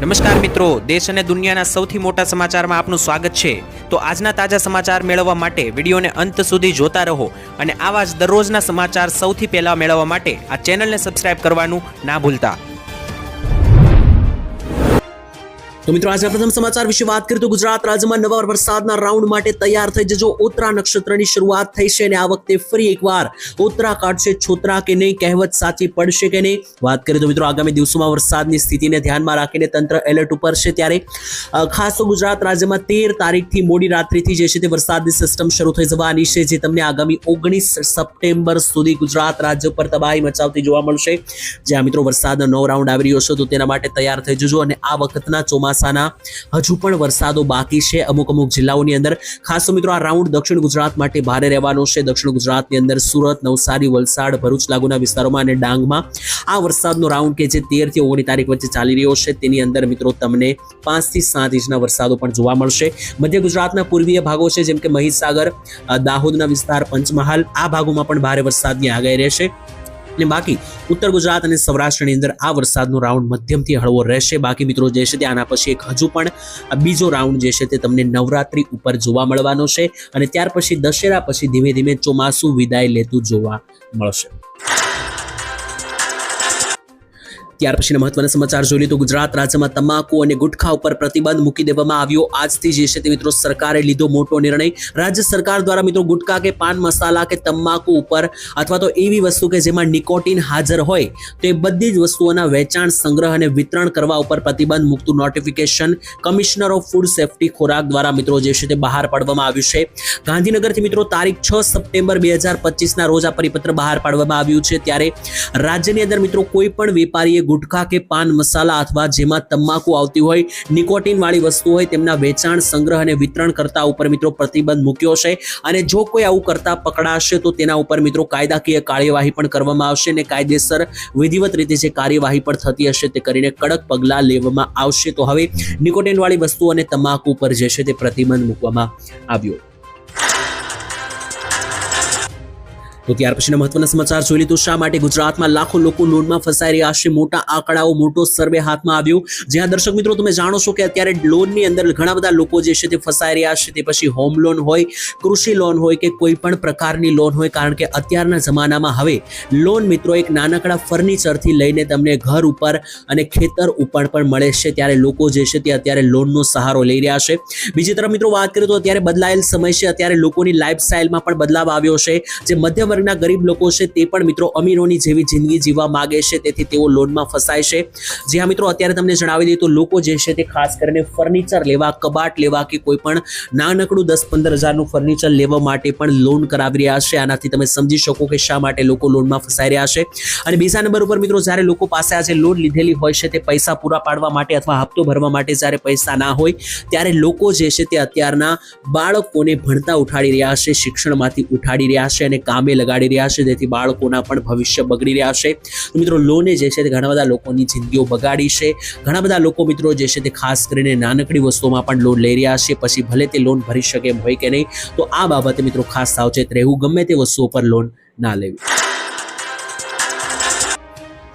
નમસ્કાર મિત્રો, દેશ અને દુનિયાના સૌથી મોટા સમાચારમાં આપનું સ્વાગત છે। તો આજના તાજા સમાચાર મેળવવા માટે વિડીયોને અંત સુધી જોતા રહો અને આવા જ દરરોજના સમાચાર સૌથી પહેલા મેળવવા માટે આ ચેનલને સબસ્ક્રાઇબ કરવાનું ના ભૂલતા। તો મિત્રો આજના પ્રથમ સમાચાર વિશે વાત કરીએ તો ગુજરાત રાજ્યમાં નવા વરસાદના રાઉન્ડ માટે તૈયાર થઈ જજો। ઉત્તરા નક્ષત્રની શરૂઆત થઈ છે અને આ વખતે ફરી એકવાર ઉત્તરા કાઢશે છોતરા કે નહીં, કહેવત સાચી પડશે કે નહીં। વાત કરીએ તો મિત્રો આગામી દિવસોમાં વરસાદની સ્થિતિને ધ્યાનમાં રાખીને તંત્ર એલર્ટ ઉપર છે, ત્યારે ખાસ તો ગુજરાત રાજ્યમાં 13 તારીખથી મોડી રાત્રિથી જે છે તે વરસાદની સિસ્ટમ શરૂ થઈ જવાની છે, જે તમને આગામી 19 સપ્ટેમ્બર સુધી ગુજરાત રાજ્ય પર તબાહી મચાવતી જોવા મળશે। જ્યાં મિત્રો વરસાદનો નવો રાઉન્ડ આવી રહ્યો છે, તો તેના માટે તૈયાર થઈ જજો। અને આ વખતના ચોમાસાના હજુ પણ વરસાદો બાકી છે અમુક જિલ્લાઓની અંદર। ખાસ તો મિત્રો આ રાઉન્ડ દક્ષિણ ગુજરાત માટે ભારે રહેવાનો છે। દક્ષિણ ગુજરાતની અંદર સુરત, નવસારી, વલસાડ, ભરૂચ લાગુના વિસ્તારોમાં અને ડાંગમાં આ વરસાદનો રાઉન્ડ કે જે 13 થી 19 તારીખ વચ્ચે ચાલી રહ્યો છે, તેની અંદર મિત્રો તમને 5 થી 7 ઇંચના વરસાદો પણ જોવા મળશે। મધ્ય ગુજરાતના પૂર્વીય ભાગો છે, જેમ કે મહીસાગર, દાહોદના વિસ્તાર, પંચમહાલ, આ ભાગોમાં પણ ભારે વરસાદની આગાહી રહેશે। અને બાકી ઉત્તર ગુજરાત અને સૌરાષ્ટ્રની અંદર આ વરસાદનો રાઉન્ડ મધ્યમથી હળવો રહેશે। બાકી મિત્રો જે છે તે આના પછી એક હજુ પણ બીજો રાઉન્ડ જે છે તે તમને નવરાત્રી ઉપર જોવા મળવાનો છે અને ત્યાર પછી દશેરા પછી ધીમે ધીમે ચોમાસું વિદાય લેતું જોવા મળશે। ત્યાર પછીના મહત્વના સમાચાર જોઈ તો ગુજરાત રાજ્યમાં તમાકુ અને ગુટખા ઉપર પ્રતિબંધ મૂકી દેવામાં આવ્યો। આજથી જે છે તે મિત્રો સરકારે લીધો મોટો નિર્ણય। રાજ્ય સરકાર દ્વારા મિત્રો ગુટખા કે પાન મસાલા કે તમાકુ ઉપર અથવા તો એવી વસ્તુ કે જેમાં નિકોટિન હાજર હોય તો એ બધી જ વસ્તુઓના વેચાણ, સંગ્રહ અને વિતરણ કરવા ઉપર પ્રતિબંધ મૂકતું notification commissioner of food safety ખોરાક દ્વારા મિત્રો જે છે તે બહાર પાડવામાં આવ્યું છે। ગાંધીનગરથી મિત્રો તારીખ 6 સપ્ટેમ્બર 2025ના રોજ આ પરિપત્ર બહાર પાડવામાં આવ્યું છે। ત્યારે રાજ્યની અંદર મિત્રો કોઈ પણ વેપારીએ ગુટખા કે પાન મસાલા અથવા જેમાં તમાકુ આવતી હોય, નિકોટિન વાળી વસ્તુ હોય, તેમના વેચાણ, સંગ્રહ અને વિતરણ કરતા ઉપર મિત્રો પ્રતિબંધ મૂક્યો છે। અને જો કોઈ આવું કરતા પકડાશે તો તેના ઉપર મિત્રો કાયદાકીય કાર્યવાહી પણ કરવામાં આવશે અને કાયદેસર વિધિવત રીતે જે કાર્યવાહી પણ થતી હશે તે કરીને કડક પગલાં લેવામાં આવશે। તો હવે નિકોટિન વાળી વસ્તુ અને તમાકુ ઉપર જે છે તે પ્રતિબંધ મૂકવામાં આવ્યો। તો ત્યાર પછીના મહત્વના સમાચાર જોઈ લીધું। શા માટે ગુજરાતમાં લાખો લોકો લોનમાં ફસાઈ રહ્યા છે? મોટા આંકડાઓ, મોટો સર્વે હાથમાં આવ્યો। જ્યાં દર્શક મિત્રો તમે જાણો છો કે અત્યારે લોનની અંદર ઘણા બધા લોકો જે છે તે ફસાઈ રહ્યા છે। તે પછી હોમ લોન હોય, કૃષિ લોન હોય કે કોઈ પણ પ્રકારની લોન હોય, કારણ કે અત્યારના જમાનામાં હવે લોન મિત્રો એક નાનકડા ફર્નિચરથી લઈને તમને ઘર ઉપર અને ખેતર ઉપર પણ મળે છે। ત્યારે લોકો જે છે તે અત્યારે લોનનો સહારો લઈ રહ્યા છે। બીજી તરફ મિત્રો વાત કરીએ તો અત્યારે બદલાયેલ સમય છે, અત્યારે લોકોની લાઈફસ્ટાઈલમાં પણ બદલાવ આવ્યો છે। જે મધ્યમ વર્ગના ગરીબ લોકો છે તે પણ મિત્રો અમીરોની જેવી જિંદગી જીવવા માંગે છે, તેથી તેઓ લોનમાં ફસાય છે। જ્યાં મિત્રો અત્યારે તમને જણાવી દઈએ તો લોકો જે છે તે ખાસ કરીને ફર્નિચર લેવા, કબાટ લેવા કે કોઈ પણ નાનકડું 10-15 હજારનું ફર્નિચર લેવા માટે પણ લોન કરાવી રહ્યા છે। આનાથી તમે સમજી શકો કે શા માટે લોકો લોનમાં ફસાઈ રહ્યા છે। અને બીજા નંબર ઉપર મિત્રો જ્યારે લોકો પાસે આજે લોન લીધેલી હોય છે તે પૈસા પૂરા પાડવા માટે અથવા હપ્તો ભરવા માટે જ્યારે પૈસા ના હોય ત્યારે લોકો જે છે તે અત્યારના બાળકોને ભણતા ઉઠાડી રહ્યા છે, શિક્ષણમાંથી ઉઠાડી રહ્યા છે અને કામે લગાડી રહ્યા છે, જેથી બાળકોના પણ ભવિષ્ય બગડી રહ્યા છે। તો મિત્રો લોને જે છે તે ઘણા બધા લોકોની જિંદગીઓ બગાડી છે। ઘણા બધા લોકો મિત્રો જે છે તે ખાસ કરીને નાનકડી વસ્તુઓમાં પણ લોન લઈ રહ્યા છે, પછી ભલે તે લોન ભરી શકે એમ હોય કે નહીં। તો આ બાબતે મિત્રો ખાસ સાવચેત રહેવું, ગમે તે વસ્તુઓ પર લોન ના લેવી।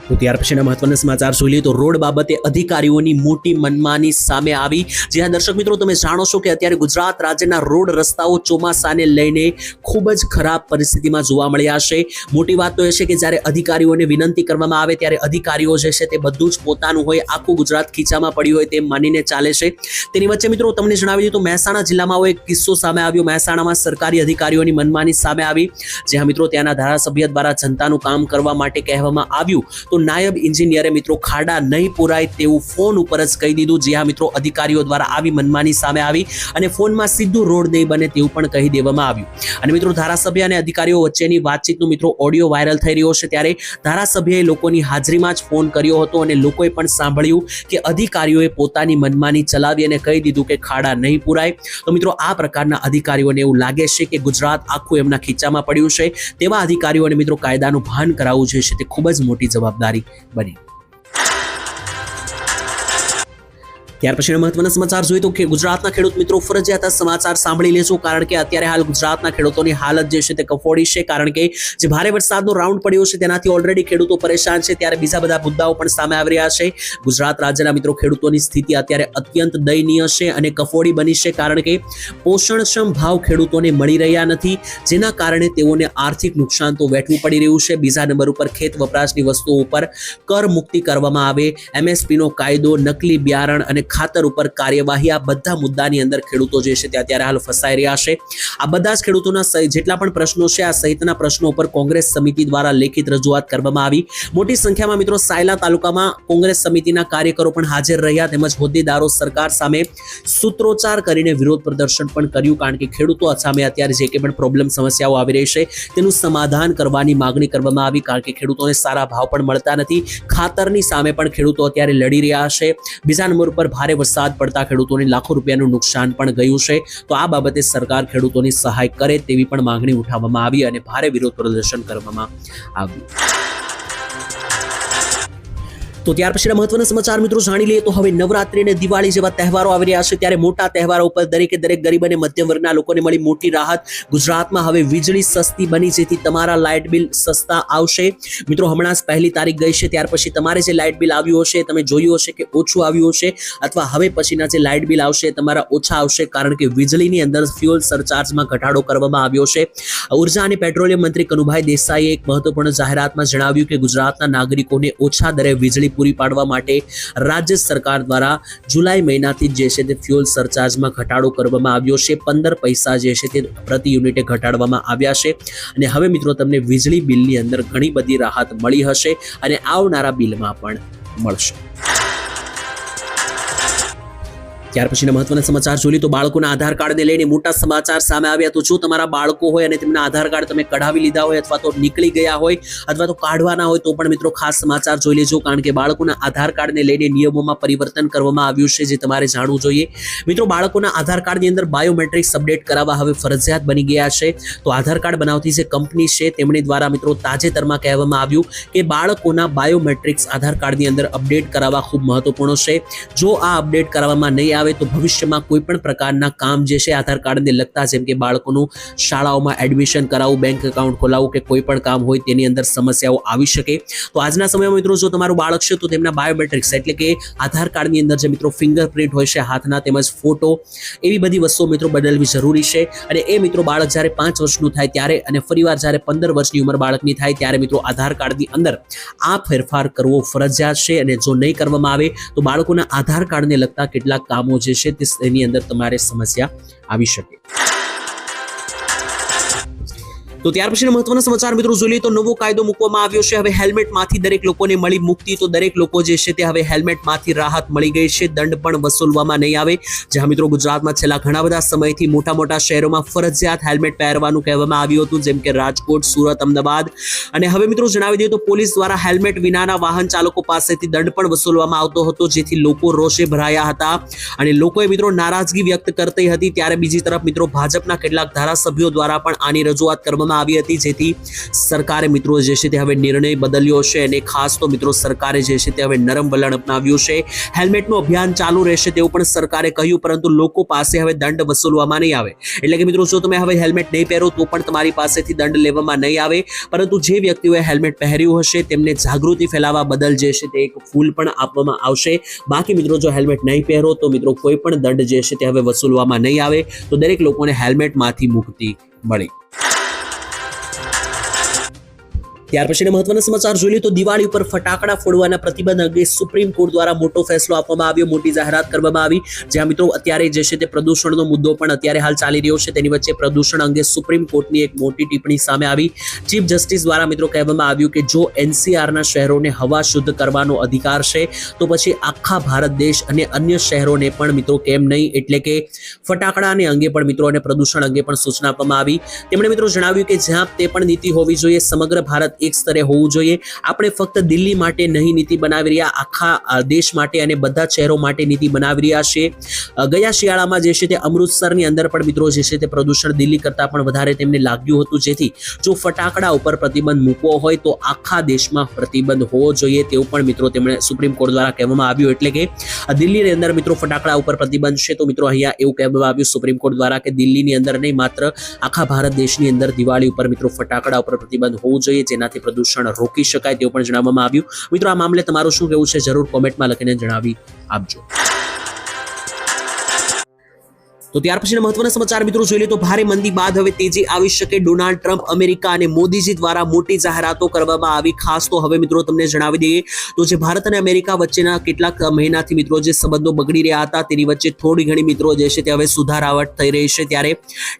તો ત્યાર પછીના મહત્વના સમાચાર જોઈ લઈએ તો રોડ બાબતે અધિકારીઓની મોટી મનમાની સામે આવી। જ્યાં દર્શક મિત્રો તમે જાણો છો કે અત્યારે ગુજરાત રાજ્યના રોડ રસ્તાઓ ચોમાસાને લઈને ખૂબ જ ખરાબ પરિસ્થિતિમાં જોવા મળ્યા છે। મોટી વાત તો એ છે કે જ્યારે અધિકારીઓને વિનંતી કરવામાં આવે ત્યારે અધિકારીઓ જે છે તે બધું જ પોતાનું હોય, આખું ગુજરાત ખીચામાં પડ્યું હોય તેમ માનીને ચાલે છે। તેની વચ્ચે મિત્રો તમને જણાવી દઉં તો મહેસાણા જિલ્લામાં એક કિસ્સો સામે આવ્યો। મહેસાણામાં સરકારી અધિકારીઓની મનમાની સામે આવી, જ્યાં મિત્રો ત્યાંના ધારાસભ્ય દ્વારા જનતાનું કામ કરવા માટે કહેવામાં આવ્યું તો નાયબ એન્જિનિયરે મિત્રો ખાડા નહીં પુરાય તેવું ફોન ઉપર જ કહી દીધું। જ્યાં મિત્રો અધિકારીઓ દ્વારા આવી મનમાની સામે આવી અને ફોનમાં સીધું રોડ નહીં બને તેવું પણ કહી દેવામાં આવ્યું। અને મિત્રો ધારાસભ્ય અને અધિકારીઓ વચ્ચેની વાતચીતનો મિત્રો ઓડિયો વાયરલ થઈ રહ્યો છે। ત્યારે ધારાસભ્યએ લોકોની હાજરીમાં જ ફોન કર્યો હતો અને લોકોએ પણ સાંભળ્યું કે અધિકારીઓએ પોતાની મનમાની ચલાવી અને કહી દીધું કે ખાડા નહીં પુરાય। તો મિત્રો આ પ્રકારના અધિકારીઓને એવું લાગે છે કે ગુજરાત આખું એમના ખીચામાં પડ્યું છે। તેવા અધિકારીઓને મિત્રો કાયદાનું ભાન કરાવવું જોઈએ છે, તે ખૂબ જ મોટી જવાબદારી બની। ત્યાર પછીના મહત્વના સમાચાર જોઈએ તો કે ગુજરાતના ખેડૂત મિત્રો ફરજિયાત સમાચાર સાંભળી લેજો, કારણ કે અત્યારે હાલ ગુજરાતના ખેડૂતોની હાલત જે છે તે કફોડી છે, કારણ કે જે ભારે વરસાદનો રાઉન્ડ પડ્યો છે તેનાથી ઓલરેડી ખેડૂતો પરેશાન છે. ત્યારે બીજા બધા મુદ્દાઓ પણ સામે આવી રહ્યા છે. ગુજરાત રાજ્યના મિત્રો ખેડૂતોની સ્થિતિ અત્યારે અત્યંત દયનીય છે અને કફોડી બની છે, કારણ કે પોષણક્ષમ ભાવ ખેડૂતોને મળી રહ્યા નથી, જેના કારણે તેઓને આર્થિક નુકસાન તો વેઠવું પડી રહ્યું છે. બીજા નંબર ઉપર ખેત વપરાશની વસ્તુઓ ઉપર કર મુક્તિ કરવામાં આવે, MSP નો કાયદો, નકલી બિયારણ અને ખાતર ઉપર કાર્યવાહી, આ બધા મુદ્દાની અંદર ખેડૂતો જે છે તે અત્યારે હાલ ફસાઈ રહ્યા છે. આ બધા જ ખેડૂતોના જેટલા પણ પ્રશ્નો છે, આ સહિતના પ્રશ્નો ઉપર કોંગ્રેસ સમિતિ દ્વારા લેખિત રજૂઆત કરવામાં આવી. મોટી સંખ્યામાં મિત્રો સાયલા તાલુકામાં કોંગ્રેસ સમિતિના કાર્યકરો પણ હાજર રહ્યા, તેમજ હોદ્દેદારો સરકાર સામે સૂત્રોચ્ચાર કરીને વિરોધ પ્રદર્શન પણ કર્યું, કારણ કે ખેડૂતો સામે અત્યારે જે કંઈ પણ પ્રોબ્લેમ સમસ્યાઓ આવી રહી છે તેનું સમાધાન કરવાની માંગણી કરવામાં આવી, કારણ કે ખેડૂતોને સારા ભાવ પણ મળતા નથી. ખાતરની સામે પણ ખેડૂતો અત્યારે લડી રહ્યા છે. બીજા નંબર ઉપર ભારે વરસાદ પડતા ખેડૂતોને લાખો રૂપિયાનું નુકસાન પણ ગયું છે. તો આ બાબતે સરકાર ખેડૂતોની સહાય કરે તેવી પણ માંગણી ઉઠાવવામાં આવી અને ભારે વિરોધ પ્રદર્શન કરવામાં આવ્યું. તો ત્યાર પછીના મહત્વના સમાચાર મિત્રો જાણી લઈએ તો હવે નવરાત્રી અને દિવાળી જેવા તહેવારો આવી રહ્યા છે, ત્યારે મોટા તહેવારો ઉપર દરેક ગરીબ અને મધ્યમ વર્ગના લોકોને મળી મોટી રાહત. ગુજરાતમાં હવે વીજળી સસ્તી બની, જેથી તમારા લાઇટ બિલ સસ્તા આવશે. મિત્રો હમણાં જ 1લી તારીખ ગઈ છે, ત્યાર પછી તમારે જે લાઇટ બિલ આવ્યું હશે, તમે જોયું હશે કે ઓછું આવ્યું હશે, અથવા હવે પછીના જે લાઇટ બિલ આવશે તમારા ઓછા આવશે, કારણ કે વીજળીની અંદર ફ્યુઅલ સરચાર્જમાં ઘટાડો કરવામાં આવ્યો છે. ઉર્જા અને પેટ્રોલિયમ મંત્રી કનુભાઈ દેસાઈએ એક મહત્વપૂર્ણ જાહેરાતમાં જણાવ્યું કે ગુજરાતના નાગરિકોને ઓછા દરે વીજળી પૂરી પાડવા માટે રાજ્ય સરકાર દ્વારા જુલાઈ મહિનાથી જે છે તે ફ્યુઅલ સરચાર્જમાં ઘટાડો કરવામાં આવ્યો છે. 15 પૈસા જે છે તે પ્રતિ યુનિટે ઘટાડવામાં આવ્યા છે, અને હવે મિત્રો તમને વીજળી બિલની અંદર ઘણી બધી રાહત મળી હશે અને આવનારા બિલમાં પણ મળશે. ત્યાર પછીના મહત્વના સમાચાર જોઈએ તો બાળકોના આધાર કાર્ડને લઈને મોટા સમાચાર સામે આવ્યા. તો જો તમારા બાળકો હોય અને તેમના આધાર કાર્ડ તમે કઢાવી લીધા હોય, અથવા તો નીકળી ગયા હોય, અથવા તો કાઢવાના હોય, તો પણ મિત્રો ખાસ સમાચાર જોઈ લેજો, કારણ કે બાળકોના આધાર કાર્ડને લઈને નિયમોમાં પરિવર્તન કરવામાં આવ્યું છે, જે તમારે જાણવું જોઈએ. મિત્રો બાળકોના આધાર કાર્ડની અંદર બાયોમેટ્રિક્સ અપડેટ કરાવવા હવે ફરજિયાત બની ગયા છે. તો આધાર કાર્ડ બનાવતી જે કંપની છે તેમની દ્વારા મિત્રો તાજેતરમાં કહેવામાં આવ્યું કે બાળકોના બાયોમેટ્રિક્સ આધાર કાર્ડની અંદર અપડેટ કરાવવા ખૂબ મહત્વપૂર્ણ છે. જો આ અપડેટ કરાવવામાં નહીં આવે તો ભવિષ્યમાં કોઈ પણ પ્રકારના કામ જે છે આધાર કાર્ડને લગતા, જેમ કે બાળકોનું શાળાઓમાં એડમિશન કરાવવું, બેંક એકાઉન્ટ ખોલાવવું કે કોઈ પણ કામ હોય તેની અંદર સમસ્યાઓ આવી શકે. તો આજના સમયમાં મિત્રો જો તમારું બાળક છે તો તેમના બાયોમેટ્રિક્સ એટલે કે આધાર કાર્ડની અંદર જે મિત્રો ફિંગરપ્રિન્ટ હોય છે હાથના, તેમજ ફોટો, એવી બધી વસ્તુઓ મિત્રો બદલવી જરૂરી છે. અને એ મિત્રો બાળક જ્યારે 5 વર્ષનું થાય ત્યારે, અને ફરીવાર જ્યારે 15 વર્ષની ઉંમર બાળકની થાય ત્યારે મિત્રો આધાર કાર્ડની અંદર આ ફેરફાર કરવો ફરજિયાત છે. અને જો નહીં કરવામાં આવે તો બાળકોના આધાર કાર્ડને લગતા કેટલાક કામો જે છે તેની અંદર તમારે સમસ્યા આવી શકે. તો ત્યાર પછીના મહત્વના સમાચાર મિત્રો જોઈએ તો નવો કાયદો મૂકવામાં આવ્યો છે. હવે હેલ્મેટમાંથી દરેક લોકોને મળી મુક્તિ. તો દરેક લોકો જે છે તે હવે હેલ્મેટમાંથી રાહત મળી ગઈ છે, દંડ પણ વસૂલવામાં નહીં આવે. જ્યાં મિત્રો ગુજરાતમાં છેલ્લા ઘણા બધા સમયથી મોટા શહેરોમાં ફરજિયાત હેલ્મેટ પહેરવાનું કહેવામાં આવ્યું હતું, જેમ કે રાજકોટ, સુરત, અમદાવાદ. અને હવે મિત્રો જણાવી દઈએ તો પોલીસ દ્વારા હેલ્મેટ વિનાના વાહન ચાલકો પાસેથી દંડ પણ વસૂલવામાં આવતો હતો, જેથી લોકો રોષે ભરાયા હતા અને લોકોએ મિત્રો નારાજગી વ્યક્ત કરતી હતી. ત્યારે બીજી તરફ મિત્રો ભાજપના કેટલાક ધારાસભ્યો દ્વારા પણ આની રજૂઆત કરવામાં આવી હતી, જેથી સરકારે મિત્રો જે છે તે હવે નિર્ણય બદલ્યો છે. અને ખાસ તો મિત્રો સરકારે જે છે તે હવે નરમ વલણ અપનાવ્યું છે. હેલ્મેટનું અભિયાન ચાલુ રહેશે તેવું પણ સરકારે કહ્યું, પરંતુ લોકો પાસે હવે દંડ વસૂલવામાં નહીં આવે. એટલે કે મિત્રો જો તમે હવે હેલ્મેટ નહીં પહેરો તો પણ તમારી પાસેથી દંડ લેવામાં નહીં આવે, પરંતુ જે વ્યક્તિઓએ હેલ્મેટ પહેર્યું હશે તેમને જાગૃતિ ફેલાવવા બદલ જે છે તે એક ફૂલ પણ આપવામાં આવશે. બાકી મિત્રો જો હેલ્મેટ નહીં પહેરો તો મિત્રો કોઈ પણ દંડ જે છે તે હવે વસૂલવામાં નહીં આવે. તો દરેક લોકોને હેલ્મેટમાંથી મુક્તિ મળી. ત્યાર પછીના મહત્વના સમાચાર જોઈએ તો દિવાળી ઉપર ફટાકડા ફોડવાના પ્રતિબંધ અંગે સુપ્રીમ કોર્ટ દ્વારા મોટો ફેસલો આપવામાં આવ્યો, મોટી જાહેરાત કરવામાં આવી. જ્યાં મિત્રો અત્યારે જે છે તે પ્રદૂષણનો મુદ્દો પણ અત્યારે હાલ ચાલી રહ્યો છે, તેની વચ્ચે પ્રદૂષણ અંગે સુપ્રીમ કોર્ટની એક મોટી ટિપ્પણી સામે આવી. ચીફ જસ્ટિસ દ્વારા મિત્રો કહેવામાં આવ્યું કે જો NCRના શહેરોને હવા શુદ્ધ કરવાનો અધિકાર છે તો પછી આખા ભારત દેશ અને અન્ય શહેરોને પણ મિત્રો કેમ નહીં. એટલે કે ફટાકડાને અંગે પણ મિત્રો અને પ્રદૂષણ અંગે પણ સૂચના આપવામાં આવી. તેમણે મિત્રો જણાવ્યું કે જ્યાં તે પણ નીતિ હોવી જોઈએ, સમગ્ર ભારત એક સ્તરે હોવું જોઈએ. આપણે ફક્ત દિલ્હી માટે નહીં નીતિ બનાવી રહ્યા, આખા દેશ માટે અને બધા શહેરો માટે નીતિ બનાવી રહ્યા છીએ. ગયા શિયાળામાં જે છે તે અમૃતસરની અંદર પણ મિત્રો જે છે તે પ્રદૂષણ દિલ્હી કરતાં પણ વધારે તેમને લાગ્યું હતું, જેથી જો ફટાકડા ઉપર પ્રતિબંધ મૂકવો હોય તો આખા દેશમાં પ્રતિબંધ હોવો જોઈએ તેવું પણ મિત્રો તેમણે સુપ્રીમ કોર્ટ દ્વારા કહેવામાં આવ્યું. એટલે કે દિલ્હીની અંદર મિત્રો ફટાકડા ઉપર પ્રતિબંધ છે. તો મિત્રો અહીંયા એવું કહેવામાં આવ્યું સુપ્રીમ કોર્ટ દ્વારા કે દિલ્હીની અંદર નહીં માત્ર આખા ભારત દેશની અંદર દિવાળી ઉપર મિત્રો ફટાકડા ઉપર પ્રતિબંધ હોવું જોઈએ, જેનાથી પ્રદૂષણ રોકી શકાય તેવું પણ જણાવવામાં આવ્યું. મિત્રો આ મામલે તમારું શું કહેવું છે જરૂર કોમેન્ટમાં લખીને જણાવી આપજો. તો ત્યાર પછીના મહત્વના સમાચાર મિત્રો જોઈ લે તો ભારે મંદી બાદ હવે તેજી આવી શકે. ડોનાલ્ડ ટ્રમ્પ, અમેરિકા અને મોદીજી દ્વારા મોટી જાહેરાતો કરવામાં આવી. ખાસ તો હવે મિત્રો તમને જણાવી દઈએ તો જે ભારત અને અમેરિકા વચ્ચેના કેટલાક મહિનાથી મિત્રો જે સંબંધો બગડી રહ્યા હતા તેની વચ્ચે થોડી ઘણી મિત્રો જે છે તે હવે સુધારાવટ થઈ રહી છે. ત્યારે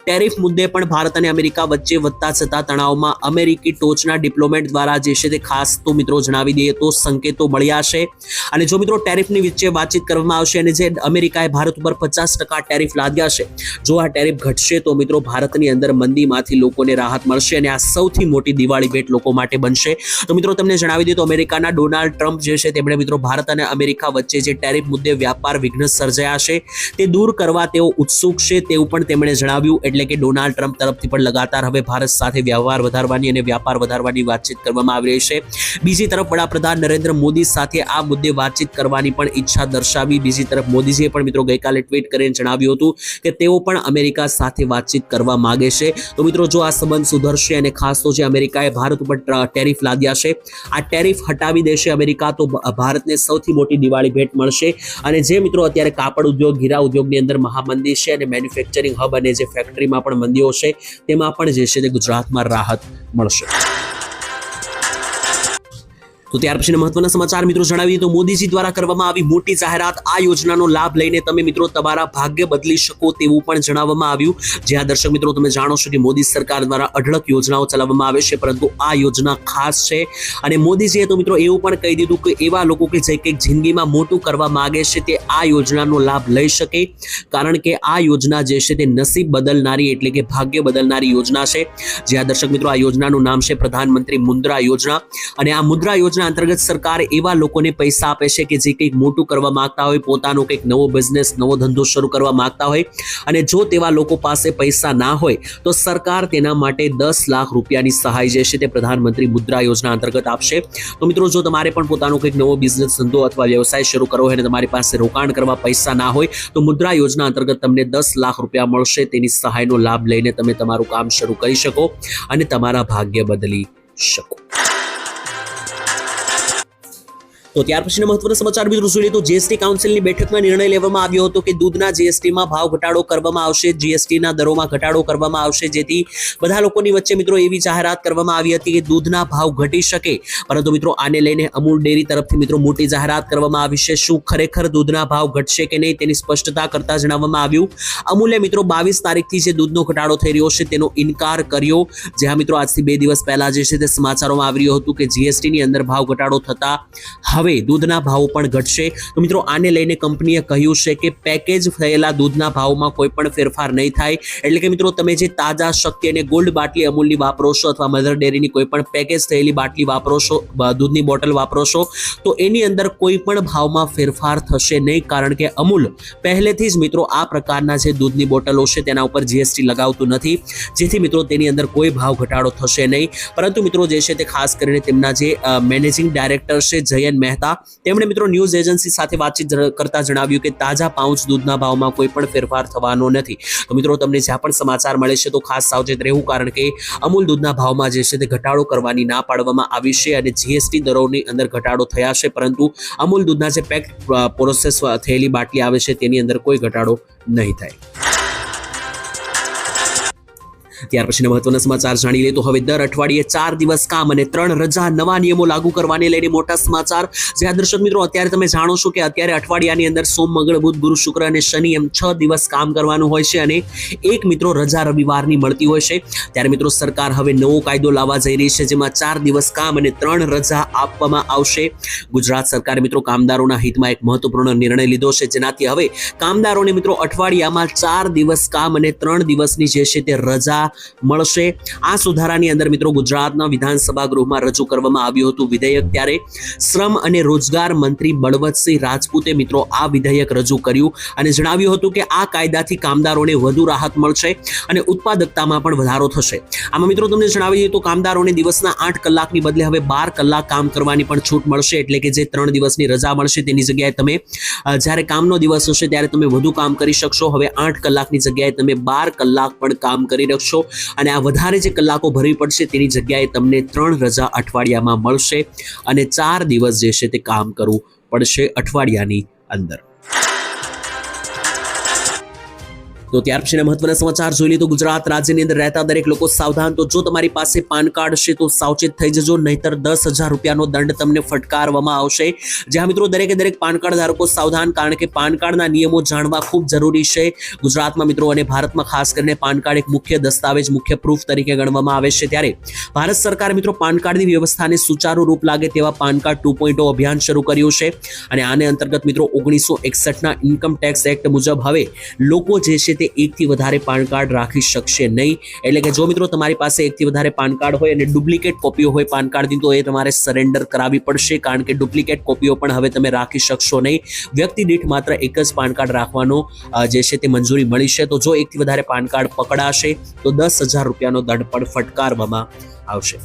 ટેરિફ મુદ્દે પણ ભારત અને અમેરિકા વચ્ચે વધતા જતા તણાવમાં અમેરિકી ટોચના ડિપ્લોમેટ દ્વારા જે છે તે ખાસ તો મિત્રો જણાવી દઈએ તો સંકેતો મળ્યા છે. અને જો મિત્રો ટેરિફની વચ્ચે વાતચીત કરવામાં આવશે અને જે અમેરિકાએ ભારત ઉપર 50% ટેરિફ લાદ્યા છે, જો આ ટેરિફ ઘટશે તો મિત્રો ભારતની અંદર મંદીમાંથી લોકોને રાહત મળશે અને આ સૌથી મોટી દિવાળી ભેટ લોકો માટે બનશે. તો મિત્રો તમને જણાવી દઈએ તો અમેરિકાના ડોનાલ્ડ ટ્રમ્પ જે છે તેમણે મિત્રો ભારત અને અમેરિકા વચ્ચે જે ટેરિફ મુદ્દે વ્યાપાર વિઘ્ન સર્જાયા છે તે દૂર કરવા તેઓ ઉત્સુક છે તેવું પણ તેમણે જણાવ્યું. એટલે કે ડોનાલ્ડ ટ્રમ્પ તરફથી પણ લગાતાર હવે ભારત સાથે વ્યવહાર વધારવાની અને વ્યાપાર વધારવાની વાતચીત કરવામાં આવી રહી છે. બીજી તરફ વડાપ્રધાન નરેન્દ્ર મોદી સાથે આ મુદ્દે વાતચીત કરવાની પણ ઈચ્છા દર્શાવી. બીજી તરફ મોદીજીએ પણ મિત્રો ગઈકાલે ટ્વીટ કરીને જણાવ્યું હતું કે તેઓ પણ અમેરિકા સાથે વાતચીત કરવા માંગે છે. તો મિત્રો જો આ સંબંધ સુધરશે અને ખાસ તો જે અમેરિકાએ ભારત ઉપર ટેરિફ લાદ્યા છે આ ટેરિફ હટાવી દેશે અમેરિકા, તો ભારતને સૌથી મોટી દિવાળી ભેટ મળશે. અને જે મિત્રો અત્યારે કાપડ ઉદ્યોગ, હીરા ઉદ્યોગની અંદર મહામંદી છે અને મેન્યુફેક્ચરિંગ હબ અને જે ફેક્ટરીમાં પણ મંદીઓ છે તેમાં પણ જે છે તે ગુજરાતમાં રાહત મળશે. તો ત્યાર પછીના મહત્વના સમાચાર મિત્રો જણાવીએ તો મોદીજી દ્વારા કરવામાં આવી મોટી જાહેરાત. આ યોજનાનો લાભ લઈને તમે મિત્રો તમારા ભાગ્ય બદલી શકો તેવું પણ જણાવવામાં આવ્યું. જ્યાં દર્શક મિત્રો તમે જાણો છો કે મોદી સરકાર દ્વારા અઢળક યોજનાઓ ચલાવવામાં આવે છે, પરંતુ આ યોજના ખાસ છે. અને મોદીજીએ તો મિત્રો એવું પણ કહી દીધું કે એવા લોકો કે જે કંઈક જિંદગીમાં મોટું કરવા માંગે છે તે આ યોજનાનો લાભ લઈ શકે, કારણ કે આ યોજના જે છે તે નસીબ બદલનારી એટલે કે ભાગ્ય બદલનારી યોજના છે. જ્યાં દર્શક મિત્રો આ યોજનાનું નામ છે પ્રધાનમંત્રી મુદ્રા યોજના. અને આ મુદ્રા યોજના અંતર્ગત સરકાર એવા લોકોને પૈસા આપે છે કે જે કંઈક મોટું કરવા માંગતા હોય, પોતાનો કંઈક નવો બિઝનેસ, નવો ધંધો શરૂ કરવા માંગતા હોય. અને જો તેવા લોકો પાસે પૈસા ના હોય તો સરકાર તેના માટે 10 લાખ રૂપિયાની સહાય જે છે તે પ્રધાનમંત્રી મુદ્રા યોજના અંતર્ગત આપશે. તો મિત્રો જો તમારે પણ પોતાનો કંઈક નવો બિઝનેસ, ધંધો અથવા વ્યવસાય શરૂ કરવો હોય અને તમારી પાસે રોકાણ કરવા પૈસા ના હોય તો મુદ્રા યોજના અંતર્ગત તમને 10 લાખ રૂપિયા મળશે. તેની સહાયનો લાભ લઈને તમે તમારું કામ શરૂ કરી શકો અને તમારા ભાગ્ય બદલી શકો. તો ત્યાર પછીના મહત્વના સમાચાર મિત્રો જોઈએ તો જીએસટી કાઉન્સિલની બેઠકમાં નિર્ણય લેવામાં આવ્યો હતો કે દૂધના જીએસટીમાં ભાવ ઘટાડો કરવામાં આવશે, જીએસટીના દરોમાં ઘટાડો કરવામાં આવશે. જેથી બધા લોકોની વચ્ચે મિત્રો એવી જાહેરાત કરવામાં આવી હતી કે દૂધના ભાવ ઘટી શકે, પરંતુ મિત્રો આને લઈને અમૂલ ડેરી તરફથી મિત્રો મોટી જાહેરાત કરવામાં આવી છે. શું ખરેખર દૂધના ભાવ ઘટશે કે નહીં તેની સ્પષ્ટતા કરતા જણાવવામાં આવ્યું. અમૂલે મિત્રો 22 તારીખથી જે દૂધનો ઘટાડો થઈ રહ્યો છે તેનો ઇનકાર કર્યો. જ્યાં મિત્રો આજથી 2 દિવસ પહેલા જે છે તે સમાચારોમાં આવી રહ્યું હતું કે જીએસટીની અંદર ભાવ ઘટાડો થતા હવે દૂધના ભાવો પણ ઘટશે. તો મિત્રો આને લઈને કંપનીએ કહ્યું છે કે પેકેજ થયેલા દૂધના ભાવમાં કોઈ પણ ફેરફાર નહીં થાય. એટલે કે મિત્રો તમે જે તાજા, શક્તિ અને ગોલ્ડ બાટલી અમૂલની વાપરો છો અથવા મધર ડેરીની કોઈ પણ પેકેજ થયેલી બાટલી વાપરો છો, દૂધની બોટલ વાપરો છો, તો એની અંદર કોઈ પણ ભાવમાં ફેરફાર થશે નહીં, કારણ કે અમૂલ પહેલેથી જ મિત્રો આ પ્રકારના જે દૂધની બોટલો છે તેના ઉપર જીએસટી લગાવતું નથી, જેથી મિત્રો તેની અંદર કોઈ ભાવ ઘટાડો થશે નહીં. પરંતુ મિત્રો જે છે તે ખાસ કરીને તેમના જે મેનેજિંગ ડાયરેક્ટર છે જયન મહેતા, તેમણે મિત્રો ન્યૂઝ એજન્સી સાથે વાતચીત કરતા જણાવ્યું કે તાજા પાઉચ દૂધના ભાવમાં કોઈ પણ ફેરફાર થવાનો નથી. તો મિત્રો તમને જ્યાં પણ સમાચાર મળે છે તો ખાસ સાવચેત રહેવું, કારણ કે અમૂલ દૂધના ભાવમાં જે છે તે ઘટાડો કરવાની ના પાડવામાં આવી છે અને જીએસટી દરોની અંદર ઘટાડો થયા છે, પરંતુ અમૂલ દૂધના જે પેક પ્રોસેસ થયેલી બાટલી આવે છે તેની અંદર કોઈ ઘટાડો નહીં થાય. ત્યાર પછીના મહત્વના સમાચાર જાણી લઈએ તો હવે દર અઠવાડિયે 4 દિવસ કામ અને 3 રજા નવા નિયમો લાગુ કરવાને લઈને મોટા સમાચાર. જ્યાં દર્શક મિત્રો અત્યારે તમે જાણો છો કે અત્યારે અઠવાડિયાની અંદર સોમ, મંગળ, બુધ, ગુરુ, શુક્ર અને શનિ એમ 6 દિવસ કામ કરવાનું હોય છે અને એક મિત્રો રજા રવિવારની મળતી હોય છે. ત્યારે મિત્રો સરકાર હવે નવો કાયદો લાવવા જઈ રહી છે, જેમાં 4 દિવસ કામ અને 3 રજા આપવામાં આવશે. ગુજરાત સરકારે મિત્રો કામદારોના હિતમાં એક મહત્વપૂર્ણ નિર્ણય લીધો છે, જેનાથી હવે કામદારોને મિત્રો અઠવાડિયામાં 4 દિવસ કામ અને 3 દિવસની જે છે તે રજા મળશે. આ સુધારાની અંદર મિત્રો ગુજરાતના વિધાનસભા ગૃહમાં રજૂ કરવામાં આવ્યું હતું વિધેયક. ત્યારે શ્રમ અને રોજગાર મંત્રી બળવંતસિંહ રાજપૂતે મિત્રો આ વિધેયક રજૂ કર્યું અને જણાવ્યું હતું કે આ કાયદાથી કામદારોને વધુ રાહત મળશે અને ઉત્પાદકતામાં પણ વધારો થશે. આમાં મિત્રો તમને જણાવી દઈએ તો કામદારોને દિવસના 8 કલાકની બદલે હવે 12 કલાક કામ કરવાની પણ છૂટ મળશે. એટલે કે જે 3 દિવસની રજા મળશે તેની જગ્યાએ તમે જ્યારે કામનો દિવસ હશે ત્યારે તમે વધુ કામ કરી શકશો. હવે 8 કલાકની જગ્યાએ તમે 12 કલાક પણ કામ કરી શકશો અને આ વધારે જે કલાકો ભરવી પડશે તેની જગ્યાએ તમને 3 રજા અઠવાડિયામાં મળશે અને 4 દિવસ જે છે તે કામ કરવું પડશે અઠવાડિયાની અંદર. તો ત્યાર પછીના મહત્વના સમાચાર જોઈ લઈએ તો ગુજરાત રાજ્યની અંદર રહેતા દરેક લોકો સાવધાન. તો જો તમારી પાસે પાન કાર્ડ છે તો સાવચેત થઈ જજો, નહીતર 10,000 રૂપિયાનો દંડ તમને ફટકારવામાં આવશે. જ્યાં મિત્રો દરેકે દરેક પાન કાર્ડ ધારકો સાવધાન, કારણ કે પાન કાર્ડના નિયમો જાણવા ખૂબ જરૂરી છે ગુજરાતમાં મિત્રો. અને ભારતમાં ખાસ કરીને પાન કાર્ડ એક મુખ્ય દસ્તાવેજ, મુખ્ય પ્રૂફ તરીકે ગણવામાં આવે છે. ત્યારે ભારત સરકાર મિત્રો પાન કાર્ડની વ્યવસ્થાને સુચારુ રૂપ લાગે તેવા પાન કાર્ડ 2.0 અભિયાન શરૂ કર્યું છે. અને આને અંતર્ગત મિત્રો 1961ના ઇન્કમ ટેક્સ એક્ટ મુજબ હવે લોકો જે છે તે 1 થી વધારે પાન કાર્ડ રાખી શકશે નહીં. એટલે કે જો મિત્રો તમારી પાસે 1 થી વધારે પાન કાર્ડ હોય અને ડુપ્લિકેટ કોપીઓ હોય પાન કાર્ડની, તો એ તમારે સરેન્ડર કરાવવી પડશે, કારણ કે ડુપ્લિકેટ કોપીઓ પણ હવે તમે રાખી શકશો નહીં. વ્યક્તિ દીઠ માત્ર 1 જ પાન કાર્ડ રાખવાનો જે છે તે મંજૂરી મળી છે. તો જો 1 થી વધારે પાન કાર્ડ પકડાશે તો 10,000 રૂપિયાનો દંડ પણ ફટકારવામાં આવશે.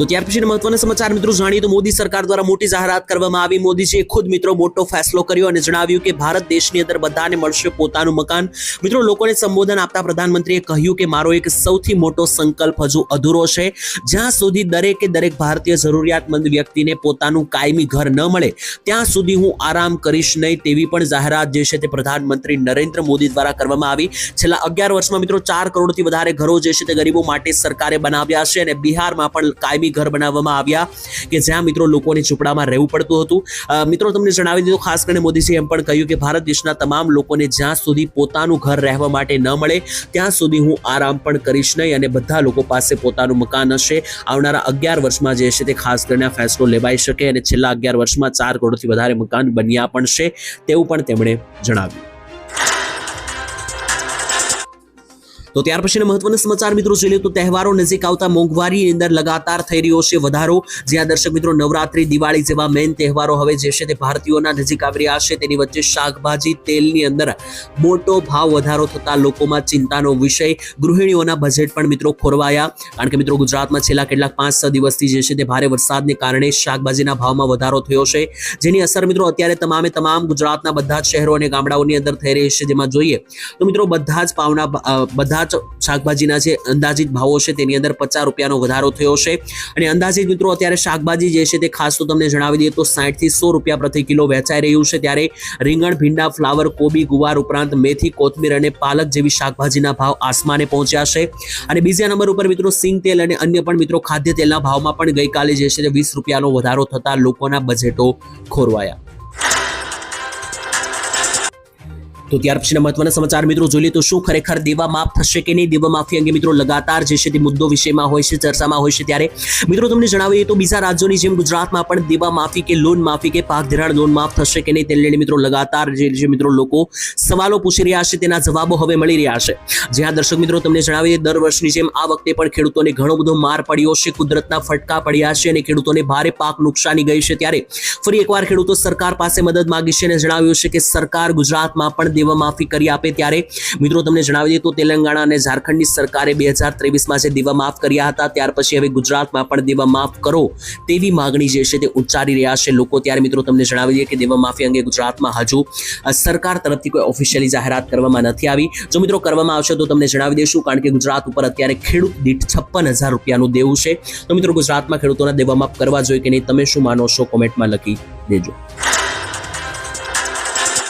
તો ત્યાર પછી મહત્વના સમાચાર મિત્રો જાણીએ તો મોદી સરકાર દ્વારા મોટી જાહેરાત કરવામાં આવી. મોદીજીએ ખુદ મિત્રો મોટો ફેસલો કર્યો અને જણાવ્યું કે ભારત દેશની અંદર બધાને મળશે પોતાનું મકાન. મિત્રો લોકોને સંબોધન આપતા પ્રધાનમંત્રીએ કહ્યું કે મારો એક સૌથી મોટો સંકલ્પ હજુ અધૂરો છે. જ્યાં સુધી દરેકે દરેક ભારતીય જરૂરિયાતમંદ વ્યક્તિને પોતાનું કાયમી ઘર ન મળે ત્યાં સુધી હું આરામ કરીશ નહીં. તેવી પણ જાહેરાત જે છે તે પ્રધાનમંત્રી નરેન્દ્ર મોદી દ્વારા કરવામાં આવી. છેલ્લા 11 વર્ષમાં મિત્રો 4 કરોડથી વધારે ઘરો જે છે તે ગરીબો માટે સરકારે બનાવ્યા છે. અને બિહારમાં પણ કાયમી ઘર બનાવવામાં આવ્યા કે જ્યાં મિત્રો લોકોને ઝૂંપડામાં રહેવું પડતું હતું. મિત્રો તમને જણાવી દીધું, ખાસ કરીને મોદીજીએ એમ પણ કહ્યું કે ભારત દેશના તમામ લોકોને જ્યાં સુધી પોતાનું ઘર રહેવા માટે ન મળે ત્યાં સુધી હું આરામ પણ કરીશ નહીં અને બધા લોકો પાસે પોતાનું મકાન હશે. આવનારા 11 વર્ષમાં જે છે તે ખાસ કરીને આ ફેસલો લેવાઈ શકે અને છેલ્લા 11 વર્ષમાં 4 કરોડથી વધારે મકાન બન્યા પણ છે તેવું પણ તેમણે જણાવ્યું. તો ત્યાર પછીના મહત્વના સમાચાર મિત્રો જોઈએ તો તહેવારો નજીક આવતા મોંઘવારીની અંદર લગાતાર થઈ રહ્યો છે વધારો. જ્યાં દર્શક મિત્રો નવરાત્રી, દિવાળી જેવા મેઇન તહેવારો હવે જે છે તે ભારતીયોના નજીક આવી રહ્યા છે. તેની વચ્ચે શાકભાજી, તેલની અંદર મોટો ભાવ વધારો થતા લોકોમાં ચિંતાનો વિષય. ગૃહિણીઓના બજેટ પણ મિત્રો ખોરવાયા, કારણ કે મિત્રો ગુજરાતમાં છેલ્લા કેટલાક 5-6 દિવસથી જે છે તે ભારે વરસાદને કારણે શાકભાજીના ભાવમાં વધારો થયો છે, જેની અસર મિત્રો અત્યારે તમામ ગુજરાતના બધા જ શહેરો અને ગામડાઓની અંદર થઈ રહી છે. જેમાં જોઈએ તો મિત્રો બધા જ શાકભાજીના જે અંદાજિત ભાવો છે તેની અંદર 50 રૂપિયાનો વધારો થયો છે. અને અંદાજિત મિત્રો અત્યારે શાકભાજી જે છે તે ખાસ તો તમને જણાવી દઈએ તો 60 થી 100 રૂપિયા પ્રતિ કિલો વેચાઈ રહ્યું છે. ત્યારે રીંગણ, ભીંડા, ફ્લાવર, કોબી, ગુવાર ઉપરાંત મેથી, કોથમીર અને પાલક જેવી શાકભાજીના ભાવ આસમાને પહોંચ્યા છે. અને બીજા નંબર ઉપર મિત્રો સિંગ તેલ અને અન્ય પણ મિત્રો ખાદ્ય તેલના ભાવમાં પણ ગઈકાલે જે છે તે 20 રૂપિયાનો વધારો થતા લોકોના બજેટો ખોરવાયા. તો ત્યાર પછીના મહત્વના સમાચાર મિત્રો જોઈએ તો શું ખરેખર દેવા માફ થશે કે નહીં? દેવા માફી અંગે મિત્રો લગાતાર જે છે તે મુદ્દો વિષયમાં હોય છે, ચર્ચામાં હોય છે. ત્યારે મિત્રો તમને જણાવીએ તો બીજા રાજ્યોની જેમ ગુજરાતમાં પણ દેવા માફી કે લોન માફી કે પાક ધિરાણ લોન માફ થશે કે નહીં તેને લઈને મિત્રો લગાતાર જે મિત્રો લોકો સવાલો પૂછી રહ્યા છે તેના જવાબો હવે મળી રહ્યા છે. જ્યાં દર્શક મિત્રો તમને જણાવીએ દર વર્ષની જેમ આ વખતે પણ ખેડૂતોને ઘણો બધો માર પડ્યો છે, કુદરતના ફટકા પડ્યા છે અને ખેડૂતોને ભારે પાક નુકસાની ગઈ છે. ત્યારે ફરી એકવાર ખેડૂતો સરકાર પાસે મદદ માંગી છે અને જણાવ્યું છે કે સરકાર ગુજરાતમાં પણ દેવા માફી કરી આપે. ત્યારે મિત્રો તમને જણાવી દઈએ તો તેલંગાણા અને ઝારખંડની સરકારે 2023માં જે દેવા માફ કર્યા હતા ત્યાર પછી હવે ગુજરાતમાં પણ દેવા માફ કરો તેવી માંગણી જે છે તે ઉચ્ચારી રહ્યા છે લોકો. ત્યારે મિત્રો તમને જણાવી દઈએ કે દેવા માફી અંગે ગુજરાતમાં હજુ સરકાર તરફથી કોઈ ઓફિશિયલી જાહેરાત કરવામાં નથી આવી. જો મિત્રો કરવામાં આવશે તો તમને જણાવી દઈશું, કારણ કે ગુજરાત ઉપર અત્યારે ખેડૂત દીઠ 56,000 રૂપિયાનું દેવું છે. તો મિત્રો ગુજરાતમાં ખેડૂતોના દેવા માફ કરવા જોઈએ કે નહીં, તમે શું માનો છો? કોમેન્ટમાં લખી દેજો.